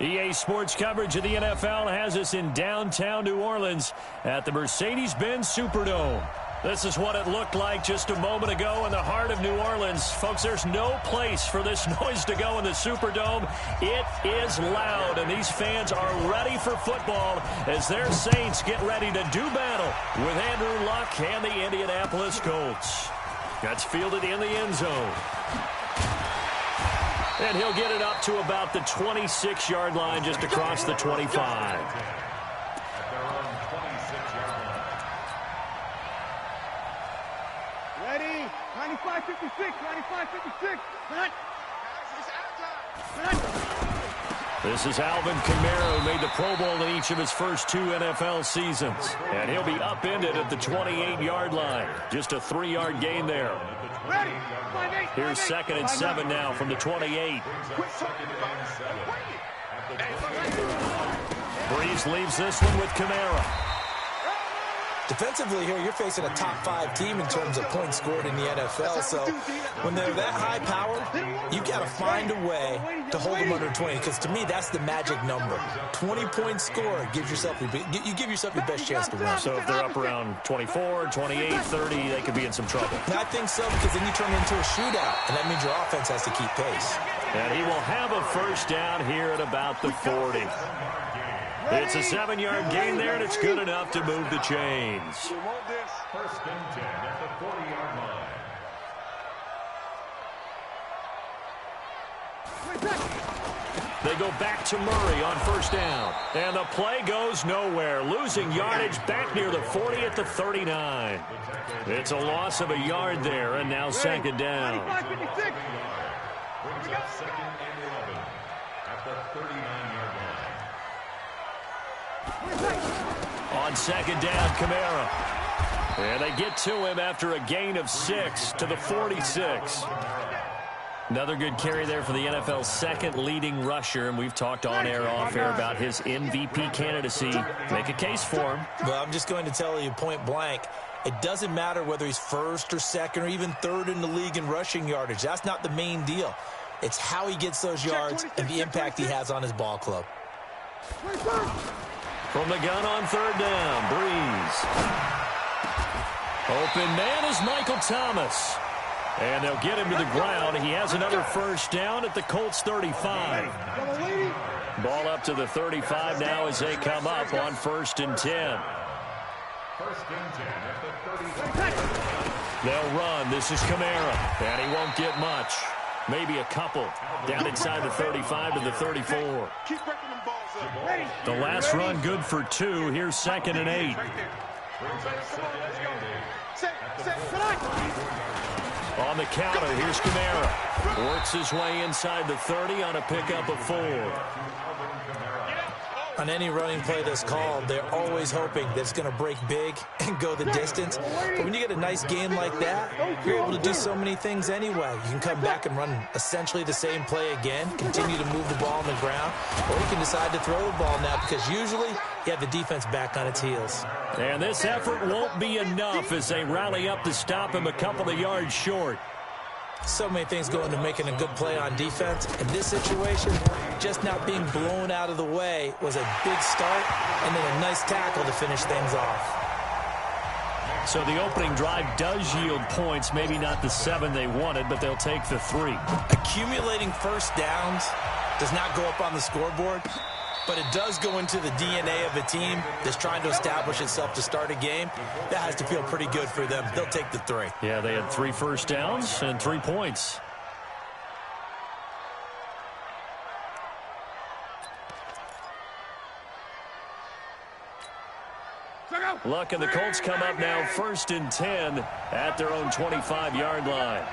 EA Sports coverage of the NFL has us in downtown New Orleans at the Mercedes-Benz Superdome. This is what it looked like just a moment ago in the heart of New Orleans. Folks, there's no place for this noise to go in the Superdome. It is loud, and these fans are ready for football as their Saints get ready to do battle with Andrew Luck and the Indianapolis Colts. That's fielded in the end zone. And he'll get it up to about the 26-yard line just across the 25. Ready? 95-56, 95-56. This is Alvin Kamara, who made the Pro Bowl in each of his first 2 NFL seasons. And he'll be upended at the 28-yard line. Just a 3-yard gain there. Here's 2nd and 7 now from the 28. Breeze leaves this one with Kamara. Defensively here, you're facing a top 5 team in terms of points scored in the NFL. So when they're that high powered, you got to find a way to hold them under 20. Because to me, that's the magic number. 20-point score gives yourself you give yourself your best chance to win. So if they're up around 24, 28, 30, they could be in some trouble. And I think so, because then you turn it into a shootout, and that means your offense has to keep pace. And he will have a first down here at about the 40. It's a 7-yard gain there, and it's good enough to move the chains. First and 10 at the 40-yard line. They go back to Murray on first down. And the play goes nowhere. Losing yardage back near the 40 at the 39. It's a loss of a yard there, and now 2nd down. Brings up 2nd and 11 at the 39-yard line. On 2nd down, Kamara. And they get to him after a gain of 6 to the 46. Another good carry there for the NFL's 2nd leading rusher, and we've talked on air, off air about his MVP candidacy. Make a case for him. Well, I'm just going to tell you point blank, it doesn't matter whether he's 1st or 2nd or even 3rd in the league in rushing yardage. That's not the main deal. It's how he gets those yards and the impact he has on his ball club. From the gun on 3rd down, Breeze. Open man is Michael Thomas. And they'll get him to the ground. He has another first down at the Colts 35. Ball up to the 35 now as they come up on 1st and 10. First and 10 at the 35. They'll run. This is Kamara. And he won't get much. Maybe a couple. Down inside the 35 to the 34. The last run good for 2. Here's 2nd and 8. On the counter, here's Kamara. Works his way inside the 30 on a pickup of 4. On any running play that's called, they're always hoping that it's going to break big and go the distance. But when you get a nice game like that, you're able to do so many things anyway. You can come back and run essentially the same play again, continue to move the ball on the ground, or you can decide to throw the ball now because usually you have the defense back on its heels. And this effort won't be enough as they rally up to stop him a couple of yards short. So many things go into making a good play on defense. In this situation, just not being blown out of the way was a big start, and then a nice tackle to finish things off. So the opening drive does yield points, maybe not the 7 they wanted, but they'll take the 3. Accumulating first downs does not go up on the scoreboard, but it does go into the DNA of a team that's trying to establish itself to start a game. That has to feel pretty good for them. They'll take the 3. Yeah, they had 3 first downs and 3 points. Luck and the Colts come up now 1st and 10 at their own 25-yard line.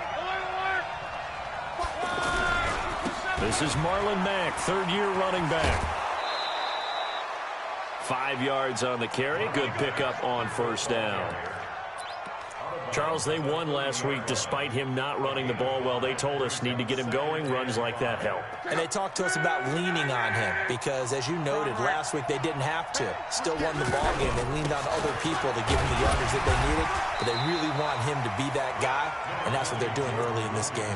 This is Marlon Mack, 3rd-year running back. 5 yards on the carry. Good pickup on first down. Charles, they won last week despite him not running the ball well. They told us need to get him going. Runs like that help. And they talked to us about leaning on him because, as you noted, last week they didn't have to. Still won the ball game. They leaned on other people to give him the yardage that they needed, but they really want him to be that guy, and that's what they're doing early in this game.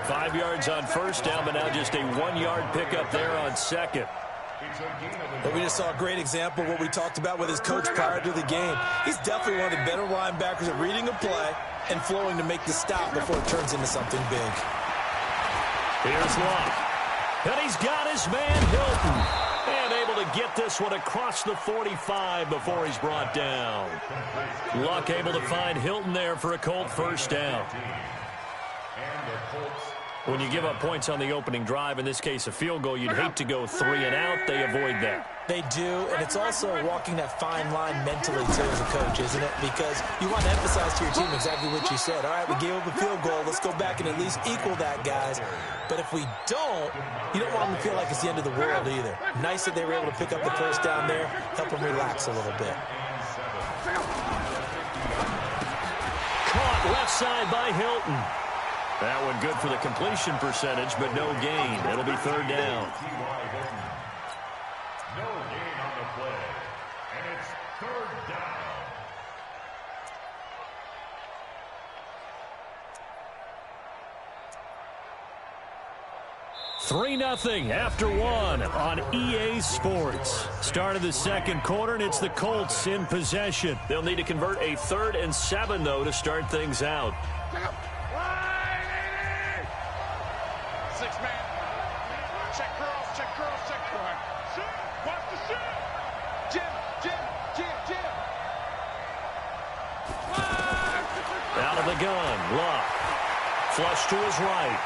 5 yards on first down, but now just a 1-yard pickup there on second. But we just saw a great example of what we talked about with his coach prior to the game. He's definitely one of the better linebackers at reading a play and flowing to make the stop before it turns into something big. Here's Luck. And he's got his man Hilton. And able to get this one across the 45 before he's brought down. Luck able to find Hilton there for a Colt first down. When you give up points on the opening drive, in this case a field goal, you'd hate to go 3 and out. They avoid that. They do, and it's also walking that fine line mentally, too, as a coach, isn't it? Because you want to emphasize to your team exactly what you said. All right, we gave up a field goal. Let's go back and at least equal that, guys. But if we don't, you don't want them to feel like it's the end of the world either. Nice that they were able to pick up the first down there, help them relax a little bit. Caught left side by Hilton. That one good for the completion percentage, but no gain. It'll be third down. No gain on the play, and it's third down. Three 0 after one on EA Sports. Start of the second quarter, and it's the Colts in possession. They'll need to convert a 3rd and 7, though, to start things out. 6 man. Check girls, check girls, check girls. Shoot! Watch the shoot! Jim! Out of the gun, Luck. Flush to his right.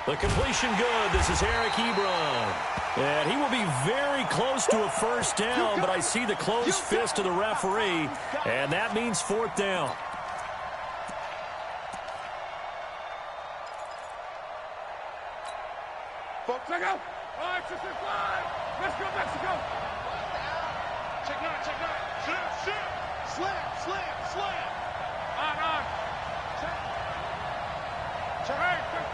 The completion good. This is Eric Ebron. And he will be very close to a first down, but I see the closed fist of the referee, and that means 4th down. Folks, I go. All right, 6 and 5. Let's go, Mexico. Check 9, check 9. Shoot. Slam. On. Check. Hey, check.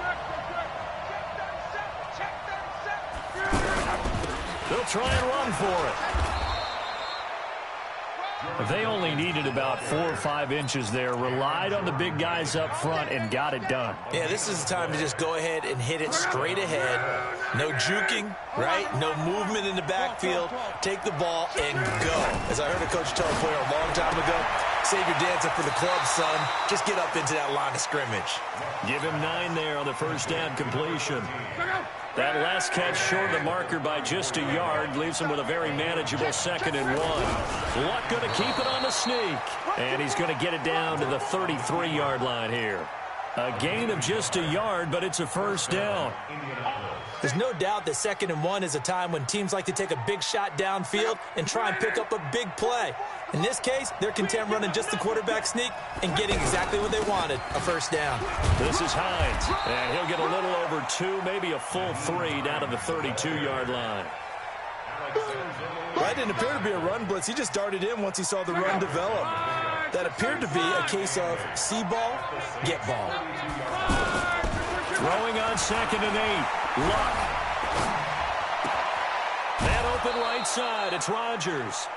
Check 37. They'll try and run for it. They only needed about 4 or 5 inches there. Relied on the big guys up front and got it done. Yeah, this is the time to just go ahead and hit it straight ahead. No juking, right? No movement in the backfield. Take the ball and go. As I heard a coach tell a player a long time ago, save your dancing for the club, son. Just get up into that line of scrimmage. Give him 9 there on the first down completion. That last catch short of the marker by just a yard leaves him with a very manageable 2nd and 1. Luck going to keep it on the sneak. And he's going to get it down to the 33-yard line here. A gain of just a yard, but it's a first down. There's no doubt that 2nd and 1 is a time when teams like to take a big shot downfield and try and pick up a big play. In this case, they're content running just the quarterback sneak and getting exactly what they wanted, a first down. This is Hines, and he'll get a little over 2, maybe a full 3 down to the 32-yard line. That didn't appear to be a run blitz. He just darted in once he saw the run develop. That appeared to be a case of see ball, get ball. Throwing on 2nd and 8. Luck. Man open right side. It's Rodgers.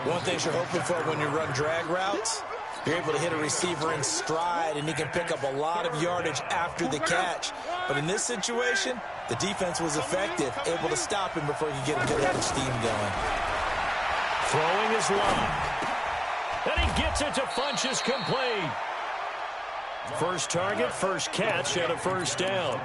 One thing you're hoping for when you run drag routes, you're able to hit a receiver in stride, and he can pick up a lot of yardage after the catch. But in this situation, the defense was effective, able to stop him before he could get a good head of steam going. Throwing his Luck. And he gets it to Funchess complete. First target, first catch, and a first down.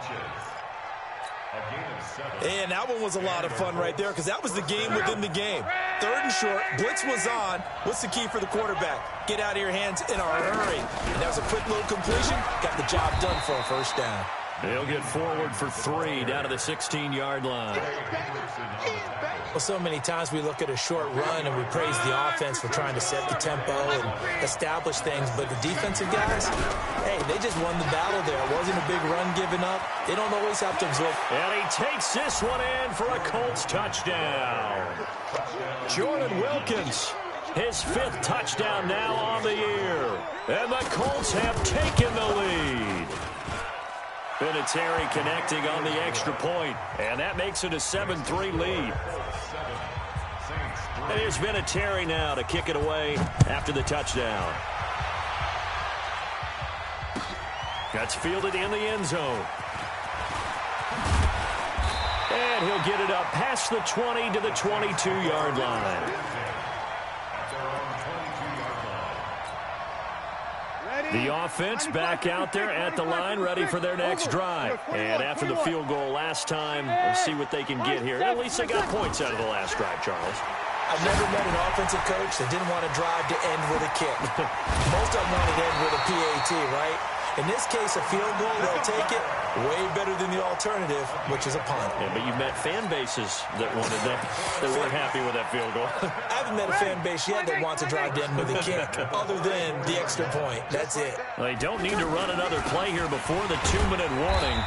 And that one was a lot of fun right there because that was the game within the game. 3rd and short, blitz was on. What's the key for the quarterback? Get out of your hands in a hurry. And that was a quick little completion. Got the job done for a first down. He'll get forward for 3 down to the 16-yard line. Well, so many times we look at a short run and we praise the offense for trying to set the tempo and establish things. But the defensive guys, hey, they just won the battle there. It wasn't a big run given up. They don't always have to absorb. And he takes this one in for a Colts touchdown. Jordan Wilkins, his 5th touchdown now on the year. And the Colts have taken the lead. Vinatieri connecting on the extra point, and that makes it a 7-3 lead. And here's Vinatieri now to kick it away after the touchdown. That's fielded in the end zone. And he'll get it up past the 20 to the 22-yard line. The offense back out there at the line, ready for their next drive. And after the field goal last time, we'll see what they can get here. At least they got points out of the last drive, Charles. I've never met an offensive coach that didn't want to drive to end with a kick. Most of them wanted to end with a PAT, right? In this case, a field goal, they'll take it way better than the alternative, which is a punt. Yeah, but you've met fan bases that wanted that weren't happy with that field goal. I haven't met a fan base yet that wants to drive to end with a kick, other than the extra point. That's it. Well, they don't need to run another play here before the 2-minute warning.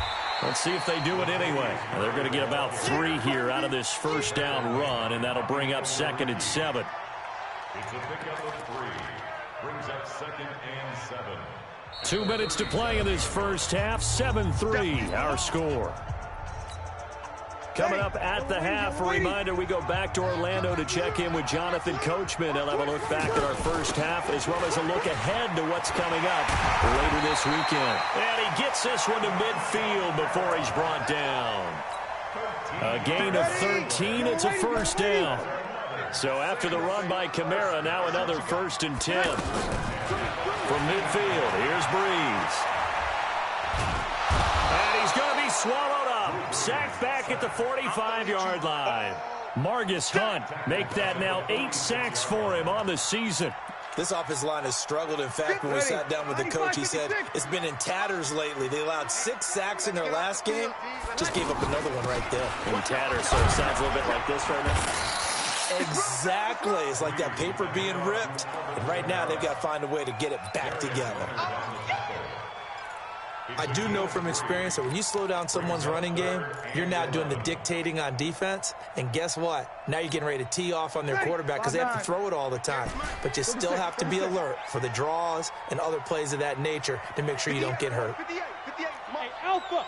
Let's see if they do it anyway. They're going to get about 3 here out of this first down run, and that'll bring up 2nd and 7. It's a pickup of 3. Brings up 2nd and 7. 2 minutes to play in this first half. 7-3, our score. Coming up at the half, a reminder, we go back to Orlando to check in with Jonathan Coachman. He'll have a look back at our first half, as well as a look ahead to what's coming up later this weekend. And he gets this one to midfield before he's brought down. A gain of 13, it's a first down. So after the run by Kamara, now another 1st and 10. From midfield, here's Breeze. And he's going to be swallowed up. Sacked back at the 45-yard line. Margus Hunt make that now 8 sacks for him on the season. This offensive line has struggled. In fact, when we sat down with the coach, he said it's been in tatters lately. They allowed 6 sacks in their last game. Just gave up another one right there. In tatters, so it sounds a little bit like this right now. Exactly. It's like that paper being ripped. And right now, they've got to find a way to get it back together. I do know from experience that when you slow down someone's running game, you're now doing the dictating on defense. And guess what? Now you're getting ready to tee off on their quarterback because they have to throw it all the time. But you still have to be alert for the draws and other plays of that nature to make sure you don't get hurt. 58, Alpha.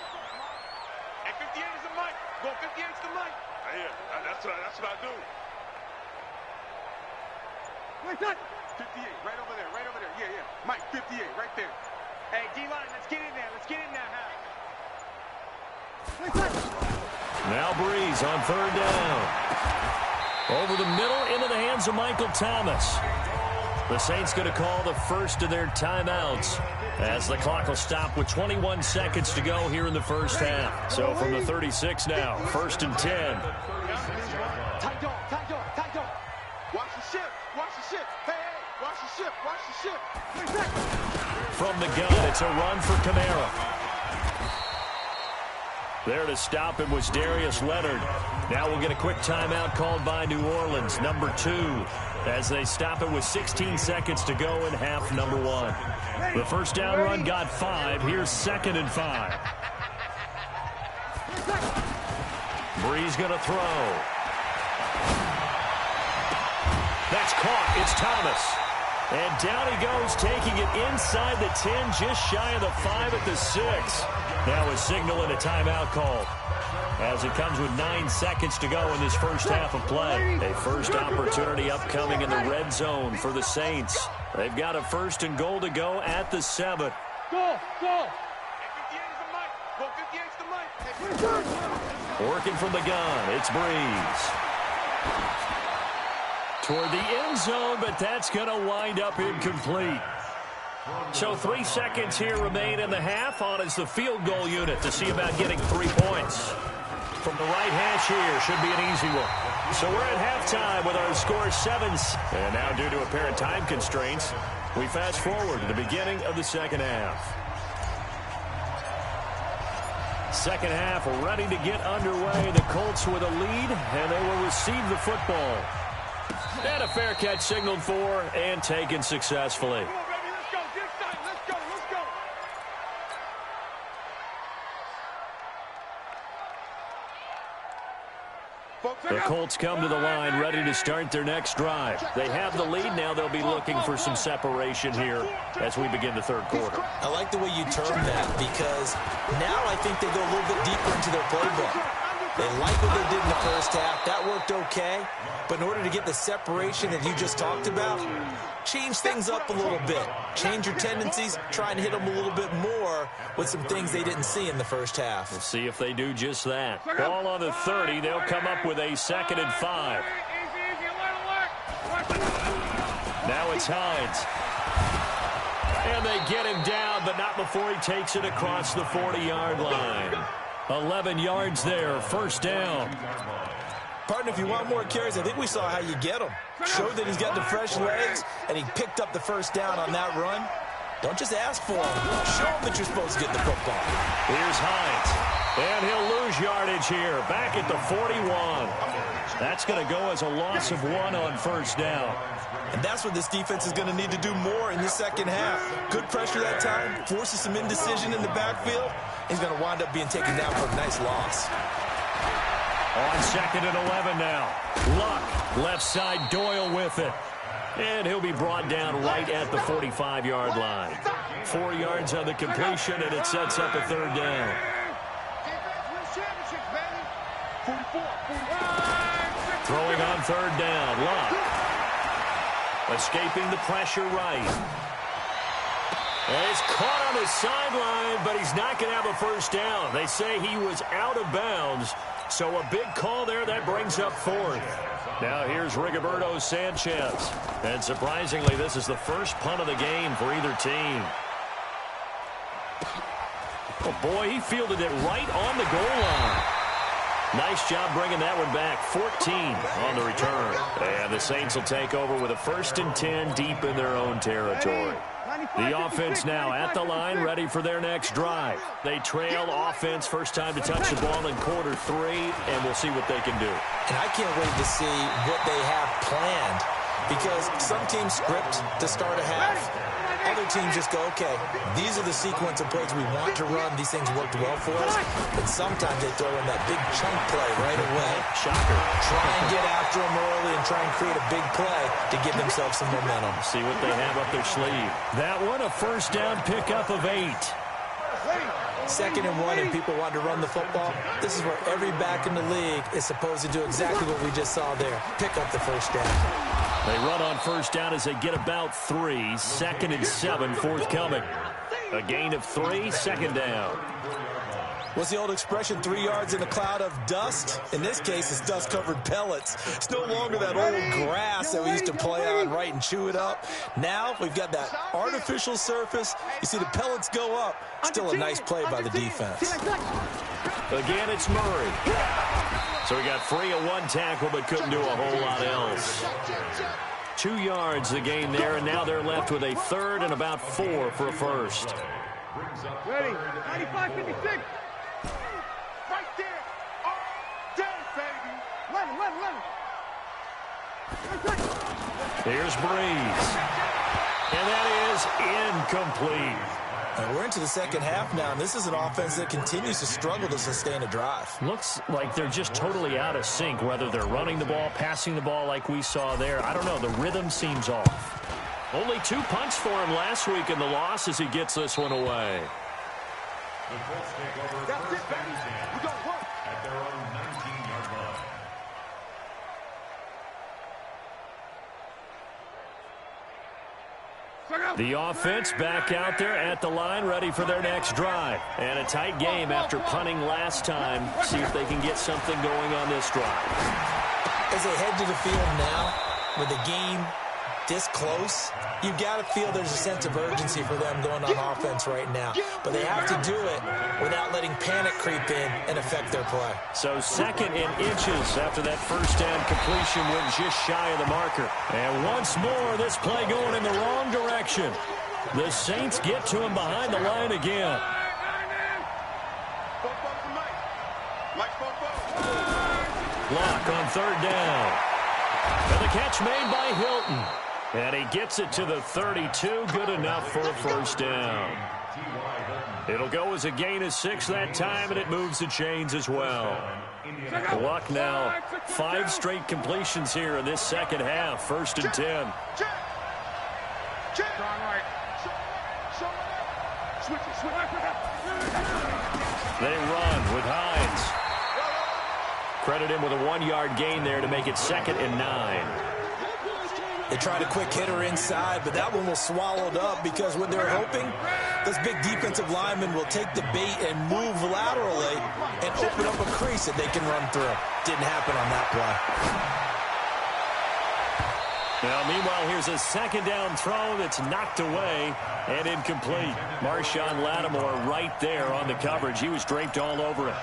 And 58 is the mic. Go 58 is the mic. Yeah, that's what I do. 58, right over there. Yeah. Mike, 58, right there. Hey, D-line, let's get in there. Now Breeze on 3rd down. Over the middle, into the hands of Michael Thomas. The Saints going to call the first of their timeouts as the clock will stop with 21 seconds to go here in the first half. So from the 36 now, 1st and 10. Tight dog. Watch the ship. Hey, watch the ship. From the gun, it's a run for Kamara. There to stop him was Darius Leonard. Now we'll get a quick timeout called by New Orleans, number 2, as they stop it with 16 seconds to go in half number 1. The first down run got 5. Here's 2nd and 5. Breeze going to throw. That's caught. It's Thomas. And down he goes, taking it inside the 10, just shy of the 5 at the 6. Now a signal and a timeout call, as it comes with 9 seconds to go in this first half of play. A first opportunity upcoming in the red zone for the Saints. They've got a 1st and goal to go at the 7. Go. 58 is the mic. Go 58 is the mic. Working from the gun, it's Breeze. Toward the end zone, but that's going to wind up incomplete. So 3 seconds here remain in the half. On is the field goal unit to see about getting 3 points. From the right hash here, should be an easy one. So we're at halftime with our score 7. And now due to apparent time constraints, we fast forward to the beginning of the second half. Second half ready to get underway. The Colts with a lead, and they will receive the football. And a fair catch signaled for and taken successfully. Come on, baby, let's go. Get excited. Let's go. The Colts come to the line ready to start their next drive. They have the lead. Now they'll be looking for some separation here as we begin the third quarter. I like the way you term that, because now I think they go a little bit deeper into their playbook. They like what they did in the first half. That worked okay. But in order to get the separation that you just talked about, change things up a little bit. Change your tendencies. Try and hit them a little bit more with some things they didn't see in the first half. We'll see if they do just that. Ball on the 30. They'll come up with a 2nd and 5. Now it's Hines. And they get him down, but not before he takes it across the 40-yard line. 11 yards there, 1st down. Partner, if you want more carries, I think we saw how you get them. Showed that he's got the fresh legs, and he picked up the 1st down on that run. Don't just ask for him. Show him that you're supposed to get the football. Here's Hines. And he'll lose yardage here, back at the 41. That's going to go as a loss of 1 on 1st down. And that's what this defense is going to need to do more in the second half. Good pressure that time, forces some indecision in the backfield. He's going to wind up being taken down for a nice loss. On 2nd and 11 now. Luck, left side, Doyle with it. And he'll be brought down right at the 45-yard line. 4 yards on the completion, and it sets up a 3rd down. Throwing on 3rd down, Luck. Escaping the pressure right. And he's caught on the sideline, but he's not going to have a 1st down. They say he was out of bounds, so a big call there that brings up 4th. Now here's Rigoberto Sanchez. And surprisingly, this is the first punt of the game for either team. Oh boy, he fielded it right on the goal line. Nice job bringing that one back. 14 on the return. And the Saints will take over with a 1st and 10 deep in their own territory. The offense now at the line, ready for their next drive. They trail offense, first time to touch the ball in quarter 3, and we'll see what they can do. And I can't wait to see what they have planned, because some teams script to start a half. Other teams just go, okay, these are the sequence of plays we want to run. These things worked well for us. But sometimes they throw in that big chunk play right away. Shocker. Try and get after them early and try and create a big play to give themselves some momentum. See what they have up their sleeve. That one, a 1st down pickup of 8. 2nd and 1 and people want to run the football. This is where every back in the league is supposed to do exactly what we just saw there. Pick up the 1st down. They run on 1st down as they get about 3. 2nd and 7 forthcoming. A gain of 3, 2nd down. What's the old expression, 3 yards in a cloud of dust? In this case, it's dust-covered pellets. It's no longer that old grass that we used to play on, right, and chew it up. Now we've got that artificial surface. You see the pellets go up. Still a nice play by the defense. Again, it's Murray. So he got free of 1 tackle, but couldn't do a whole lot else. 2 yards the gain there, and now they're left with a 3rd and about 4 for a 1st. Ready, 95-56. Right there. All day, baby. Let him. Here's Breeze. And that is incomplete. And we're into the second half now, and this is an offense that continues to struggle to sustain a drive. Looks like they're just totally out of sync, whether they're running the ball, passing the ball like we saw there. I don't know. The rhythm seems off. Only 2 punts for him last week in the loss as he gets this one away. The Colts take over 1st and 10 at their own 19-yard line. The offense back out there at the line, ready for their next drive. And a tight game after punting last time. See if they can get something going on this drive. As they head to the field now, with the game this close, you've got to feel there's a sense of urgency for them going on offense right now. But they have to do it without letting panic creep in and affect their play. So 2nd and inches after that 1st down completion went just shy of the marker. And once more, this play going in the wrong direction. The Saints get to him behind the line again. Block on 3rd down. And the catch made by Hilton. And he gets it to the 32. Good enough for a 1st down. It'll go as a gain of 6 that time, and it moves the chains as well. Luck now. 5 straight completions here in this second half. 1st and 10. They run with Hines. Credit him with a 1-yard gain there to make it 2nd and 9. They tried a quick hitter inside, but that one was swallowed up because what they're hoping, those big defensive linemen will take the bait and move laterally and open up a crease that they can run through. Didn't happen on that play. Now, meanwhile, here's a 2nd down throw that's knocked away and incomplete. Marshawn Lattimore right there on the coverage. He was draped all over it.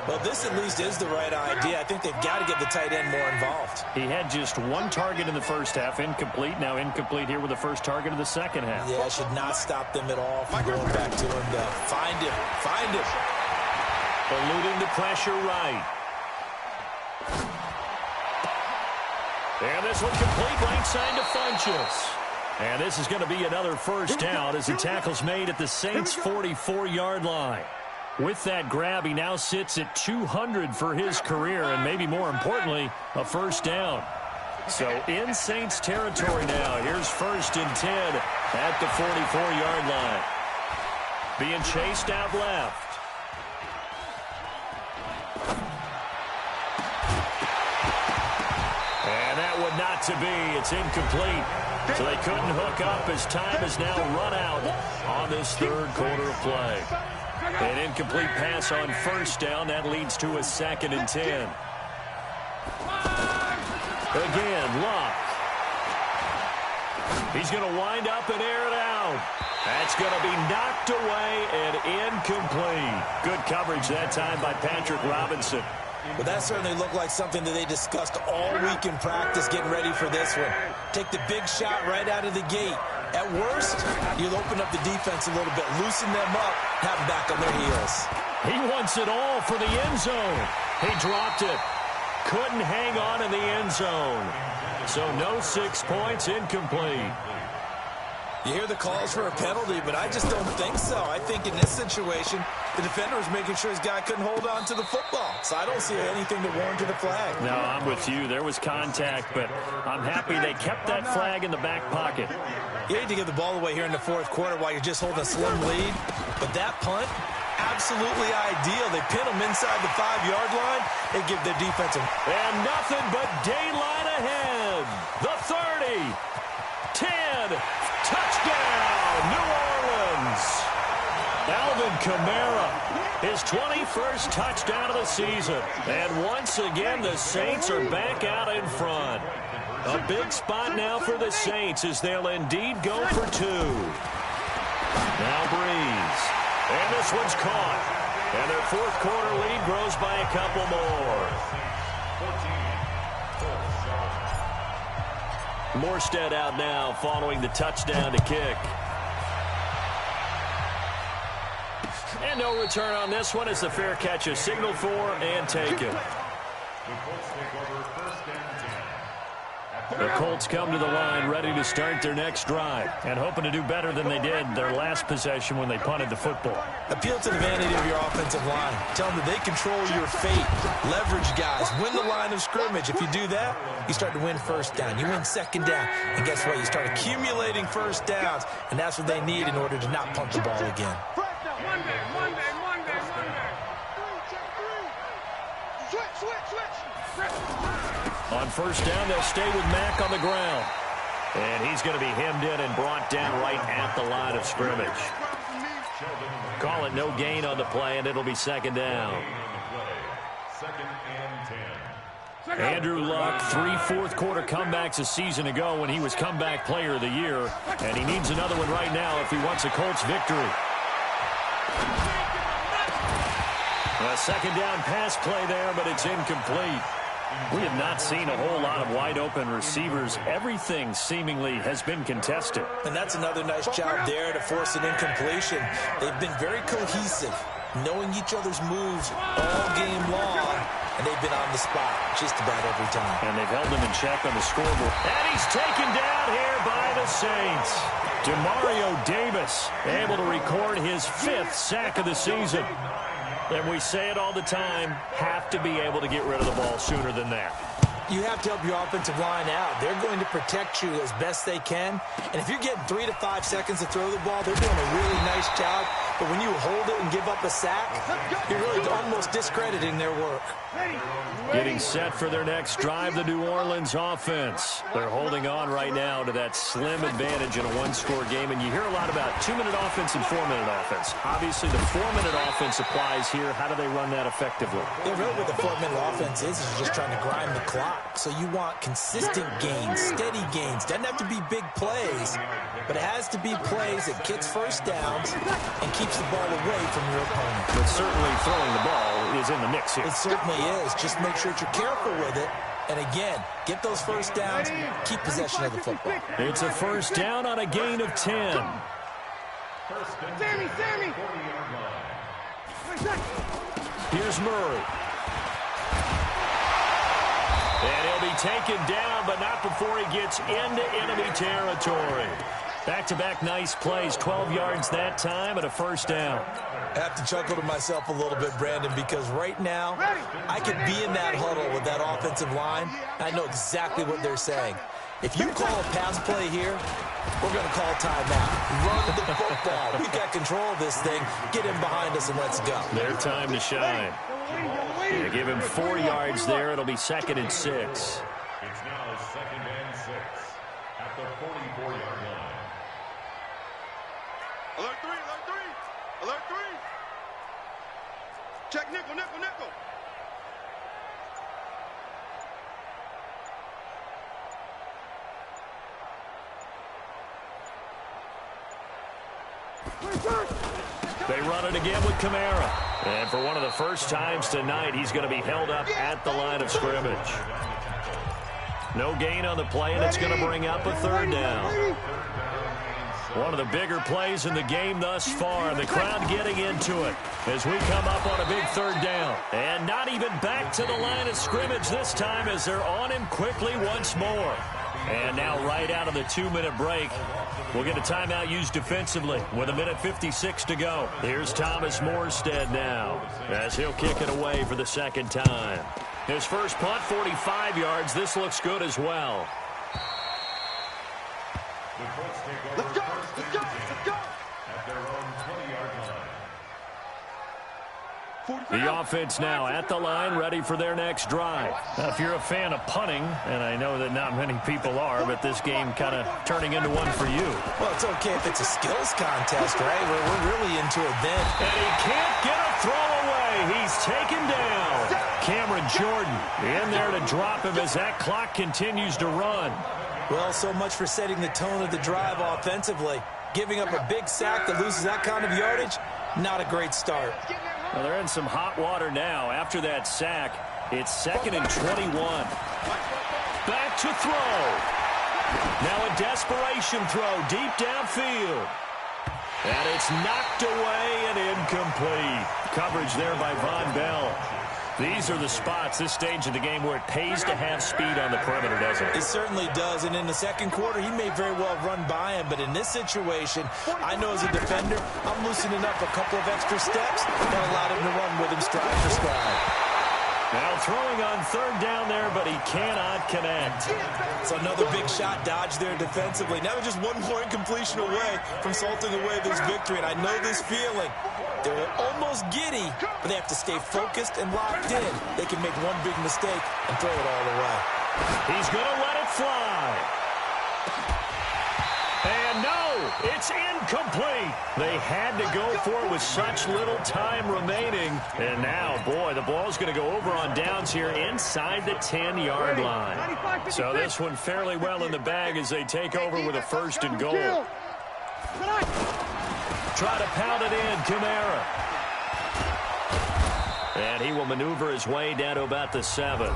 Well, this at least is the right idea. I think they've got to get the tight end more involved. He had just 1 target in the first half, incomplete. Now incomplete here with the first target of the second half. Yeah, should not stop them at all from going back to him. Find him. Find him. Eluding the pressure right. And this one complete right side to Funchess. And this is going to be another first down as the tackle's made at the Saints' 44-yard line. With that grab, he now sits at 200 for his career, and maybe more importantly, a first down. So in Saints territory now, here's 1st and 10 at the 44-yard line. Being chased out left. And that would not to be. It's incomplete. So they couldn't hook up as time has now run out on this 3rd quarter of play. An incomplete pass on first down. That leads to a 2nd and 10. Again, Luck. He's going to wind up and air it out. That's going to be knocked away and incomplete. Good coverage that time by Patrick Robinson. Well, that certainly looked like something that they discussed all week in practice getting ready for this one. Take the big shot right out of the gate. At worst, you'll open up the defense a little bit, loosen them up, have them back on their heels. He wants it all for the end zone. He dropped it. Couldn't hang on in the end zone. So no 6 points, incomplete. You hear the calls for a penalty, but I just don't think so. I think in this situation, the defender was making sure his guy couldn't hold on to the football. So I don't see anything to warrant to the flag. No, I'm with you. There was contact, but I'm happy they kept that flag in the back pocket. You hate to give the ball away here in the 4th quarter while you're just holding a slim lead. But that punt, absolutely ideal. They pin them inside the 5-yard line. They give their defense And nothing but daylight ahead. The 30, 10, touchdown, New Orleans. Alvin Kamara, his 21st touchdown of the season. And once again, the Saints are back out in front. A big spot now for the Saints as they'll indeed go for 2. Now Breeze. And this one's caught. And their 4th quarter lead grows by a couple more. Morstead out now following the touchdown to kick. And no return on this one as the fair catch is signaled for and taken. The Colts come to the line ready to start their next drive and hoping to do better than they did their last possession when they punted the football. Appeal to the vanity of your offensive line. Tell them that they control your fate. Leverage guys. Win the line of scrimmage. If you do that, you start to win first down. You win second down. And guess what? You start accumulating first downs. And that's what they need in order to not punt the ball again. On first down, they'll stay with Mack on the ground. And he's going to be hemmed in and brought down right at the line of scrimmage. Call it no gain on the play, and it'll be 2nd down. Andrew Luck, 3 fourth-quarter comebacks a season ago when he was comeback player of the year. And he needs another one right now if he wants a Colts victory. A 2nd down pass play there, but it's incomplete. We have not seen a whole lot of wide-open receivers. Everything seemingly has been contested. And that's another nice job there to force an incompletion. They've been very cohesive, knowing each other's moves all game long, and they've been on the spot just about every time. And they've held them in check on the scoreboard. And he's taken down here by the Saints. Demario Davis able to record his 5th sack of the season. And we say it all the time, have to be able to get rid of the ball sooner than that. You have to help your offensive line out. They're going to protect you as best they can. And if you're getting 3 to 5 seconds to throw the ball, they're doing a really nice job but when you hold it and give up a sack, you're really almost discrediting their work. Getting set for their next drive, the New Orleans offense. They're holding on right now to that slim advantage in a one-score game, and you hear a lot about 2-minute offense and 4-minute offense. Obviously, the 4-minute offense applies here. How do they run that effectively? Yeah, really what the 4-minute offense is just trying to grind the clock. So you want consistent gains, steady gains. Doesn't have to be big plays, but it has to be plays that gets first downs and keeps the ball away from your opponent. But certainly throwing the ball is in the mix here. It certainly is. Just make sure that you're careful with it. And again, get those first downs, keep possession of the football. It's a first down on a gain of 10. Sammy! Here's Murray. And he'll be taken down, but not before he gets into enemy territory. Back-to-back nice plays, 12 yards that time and a first down. I have to chuckle to myself a little bit, Brandon, because right now I could be in that huddle with that offensive line. I know exactly what they're saying. If you call a pass play here, we're going to call timeout. Run the football. We've got control of this thing. Get him behind us and let's go. Their time to shine. They give him 4 yards there. It'll be 2nd and 6. It's now 2nd and 6 at the 44-yard line. Alert 3! Alert 3! Check nickel! They run it again with Kamara. And for one of the first times tonight, he's going to be held up at the line of scrimmage. No gain on the play, and it's going to bring up a 3rd down. One of the bigger plays in the game thus far. The crowd getting into it as we come up on a big 3rd down. And not even back to the line of scrimmage this time as they're on him quickly once more. And now right out of the 2-minute break, we'll get a timeout used defensively with 1:56 to go. Here's Thomas Morstead now as he'll kick it away for the 2nd time. His first punt, 45 yards. This looks good as well. Let's go! At their own 20-yard line. The offense now at the line, ready for their next drive. Now, if you're a fan of punting, and I know that not many people are, but this game kind of turning into one for you. Well, it's okay if it's a skills contest, right? We're really into it then. And he can't get a throw away. He's taken down. Cameron Jordan in there to drop him as that clock continues to run. Well, so much for setting the tone of the drive offensively. Giving up a big sack that loses that kind of yardage, not a great start. Well, they're in some hot water now. After that sack, it's 2nd and 21. Back to throw. Now a desperation throw deep downfield. And it's knocked away and incomplete. Coverage there by Von Bell. These are the spots, this stage of the game, where it pays to have speed on the perimeter, doesn't it? It certainly does, and in the second quarter, he may very well run by him, but in this situation, I know as a defender, I'm loosening up a couple of extra steps that allowed him to run with him stride for stride. Now throwing on 3rd down there, but he cannot connect. So another big shot dodge there defensively. Now they're just 1 more incompletion away from salting away this victory, and I know this feeling. They're almost giddy, but they have to stay focused and locked in. They can make one big mistake and throw it all away. He's going to let it fly. And no, it's incomplete. They had to go for it with such little time remaining. And now, boy, the ball's going to go over on downs here inside the 10-yard line. So this one fairly well in the bag as they take over with a 1st and goal. Try to pound it in, Kamara. And he will maneuver his way down to about the 7.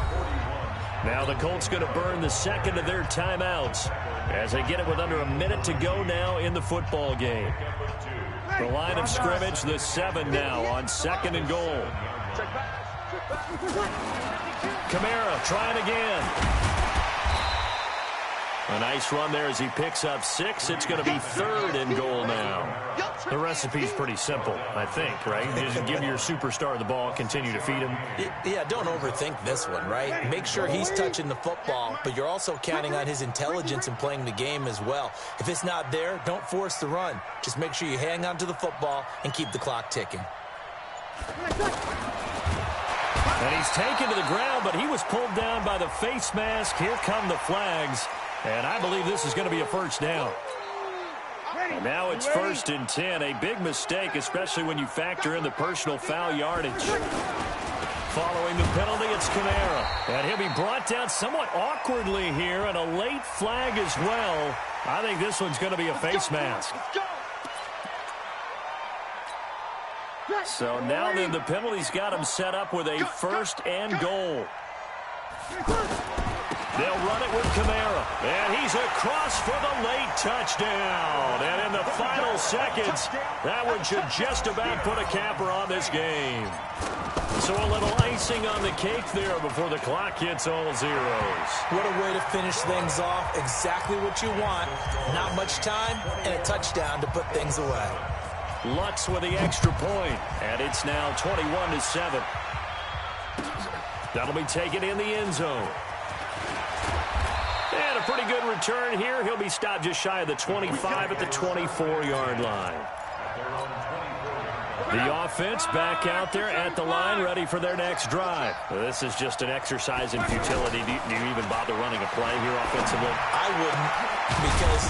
Now the Colts going to burn the 2nd of their timeouts as they get it with under a minute to go now in the football game. The line of scrimmage, the 7 now on 2nd and goal. Kamara trying again. A nice run there as he picks up 6. It's going to be 3rd and goal now. The recipe's pretty simple, I think, right? You just give your superstar the ball, continue to feed him. Yeah, don't overthink this one, right? Make sure he's touching the football, but you're also counting on his intelligence in playing the game as well. If it's not there, don't force the run. Just make sure you hang on to the football and keep the clock ticking. And he's taken to the ground, but he was pulled down by the face mask. Here come the flags. And I believe this is going to be a first down. And now it's 1st and 10. A big mistake, especially when you factor in the personal foul yardage. Following the penalty, it's Kamara. And he'll be brought down somewhat awkwardly here, and a late flag as well. I think this one's going to be a face mask. So now then the penalty's got him set up with a 1st and goal. They'll run it with Kamara. And he's across for the late touchdown. And in the final seconds, that one should just about put a capper on this game. So a little icing on the cake there before the clock hits all zeros. What a way to finish things off. Exactly what you want. Not much time and a touchdown to put things away. Lutz with the extra point. And it's now 21-7. That'll be taken in the end zone. And a pretty good return here. He'll be stopped just shy of the 25 at the 24-yard line. The offense back out there at the line, ready for their next drive. This is just an exercise in futility. Do you even bother running a play here offensively? I wouldn't, because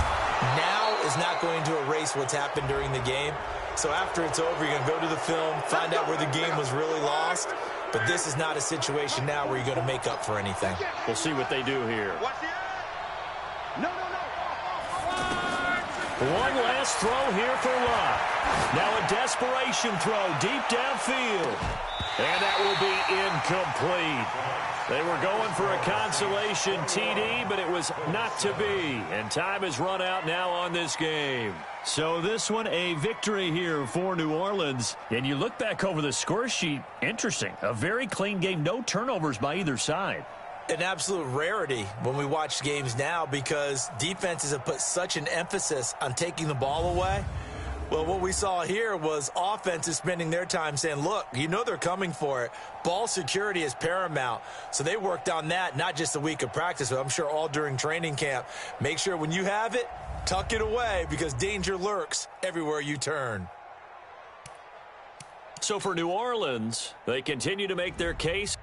now is not going to erase what's happened during the game. So after it's over, you're going to go to the film, find out where the game was really lost. But this is not a situation now where you're going to make up for anything. We'll see what they do here. One last throw here for Lott. Now a desperation throw deep downfield. And that will be incomplete. They were going for a consolation TD, but it was not to be. And time has run out now on this game. So this one, a victory here for New Orleans. And you look back over the score sheet, interesting. A very clean game, no turnovers by either side. An absolute rarity when we watch games now because defenses have put such an emphasis on taking the ball away. Well, what we saw here was offenses spending their time saying, look, you know they're coming for it. Ball security is paramount. So they worked on that, not just a week of practice, but I'm sure all during training camp. Make sure when you have it, tuck it away because danger lurks everywhere you turn. So for New Orleans, they continue to make their case.